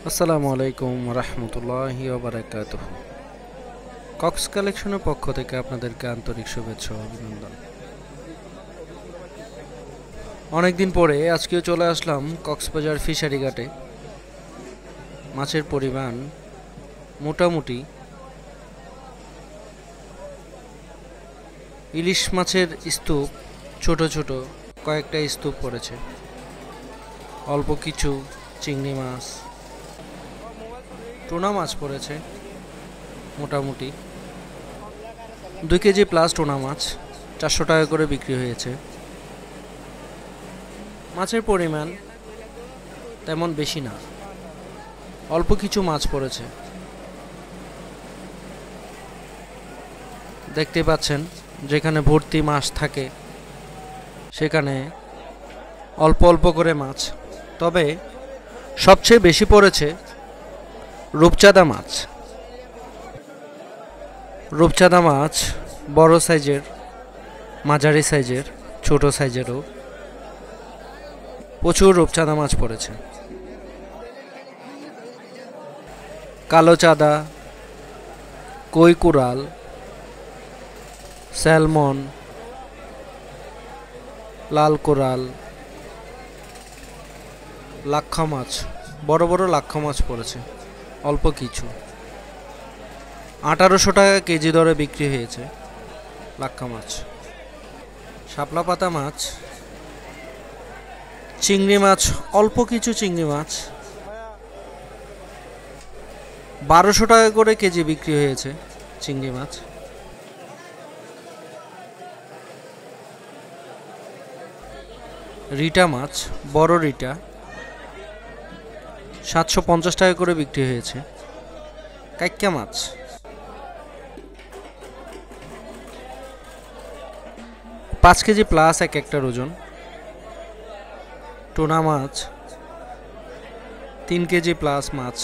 আসসালামু আলাইকুম রহমতুল্লাহি ওয়া বারাকাতুহু। কক্স কালেকশনের পক্ষ থেকে আপনাদেরকে আন্তরিক শুভেচ্ছা ও অভিনন্দন। অনেকদিন পরে আজকেও চলে আসলাম কক্সবাজার ফিশারি ঘাটে। মাছের পরিমাণ মোটামুটি ইলিশ মাছের স্তূপ, ছোট ছোট কয়েকটা স্তূপ পড়েছে, অল্প কিছু চিংড়ি মাছ, টুনা মাছ পড়েছে মোটামুটি 2 কেজি প্লাস টুনা মাছ 400 টাকা করে বিক্রি হয়েছে। মাছের পরিমাণ তেমন বেশি না, অল্প কিছু মাছ পড়েছে। দেখতে পাচ্ছেন যেখানে ভর্তি মাছ থাকে সেখানে অল্প অল্প করে মাছ, তবে সবচেয়ে বেশি পড়েছে রূপচাঁদা মাছ। রূপচাঁদা মাছ বড় সাইজের, মাঝারি সাইজের, ছোট সাইজেরও প্রচুর রূপচাঁদা মাছ পড়েছে। কালো চাঁদা, কই কুড়াল, স্যালমন, লাল কোরাল, লাক্ষা মাছ, বড় বড় লাক্ষা মাছ পড়েছে অল্প কিছু। 1800 টাকা কেজি দরে বিক্রি হয়েছে লাক্ষা মাছ। শাপলা পাতা মাছ, চিংড়ি মাছ, অল্প কিছু চিংড়ি মাছ 1200 টাকা করে কেজি বিক্রি হয়েছে চিংড়ি মাছ। রিটা মাছ, বড় রিটা 750 টাকা করে বিক্রি হয়েছে। কাইক্কা মাছ, পাঁচ কেজি প্লাস এক একটার ওজন। টুনা মাছ 3 কেজি প্লাস মাছ।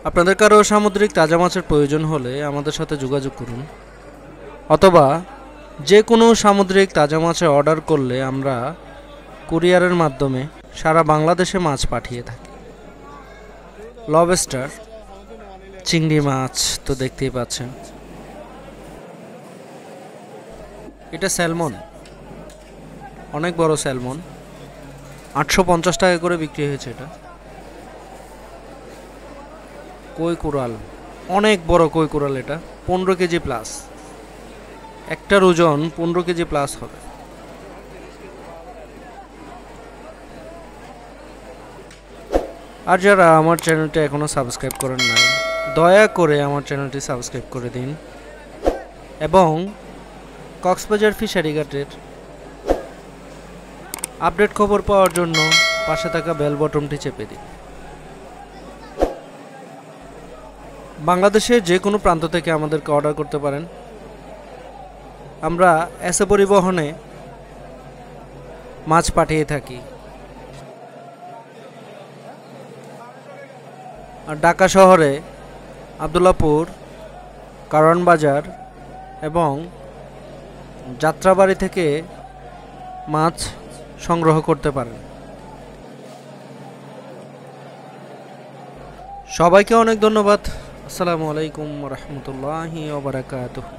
আপনাদের কারো সামুদ্রিক তাজা মাছের প্রয়োজন হলে আমাদের সাথে যোগাযোগ করুন, অথবা যে কোনো সামুদ্রিক তাজা মাছের অর্ডার করলে আমরা কুরিয়ারের মাধ্যমে সারা বাংলাদেশে মাছ পাঠিয়ে থাকি। লবস্টার, চিংড়ি মাছ তো দেখতেই পাচ্ছেন। এটা স্যালমন, অনেক বড় স্যালমন, 850 টাকা করে বিক্রি হয়েছে এটা। কই কুড়াল, অনেক বড় কই কুড়াল, এটা 15 কেজি প্লাস, একটার ওজন 15 কেজি প্লাস হবে। আর যারা আমার চ্যানেলটি এখনো সাবস্ক্রাইব করেন নাই, দয়া করে আমার চ্যানেলটি সাবস্ক্রাইব করে দিন এবং কক্সবাজার ফিশারি ঘাটের আপডেট খবর পাওয়ার জন্য পাশে থাকা বেল বটনটি চেপে দিন। বাংলাদেশের যে কোনো প্রান্ত থেকে আমাদেরকে অর্ডার করতে পারেন। আমরা এসএ পরিবহনে মাছ পাঠিয়ে থাকি। আর ঢাকা শহরে আব্দুল্লাহপুর, কারওয়ান বাজার এবং যাত্রাবাড়ি থেকে মাছ সংগ্রহ করতে পারেন। সবাইকে অনেক ধন্যবাদ। আসসালামু আলাইকুম রহমতুল্লাহি ওয়া বারাকাতুহু।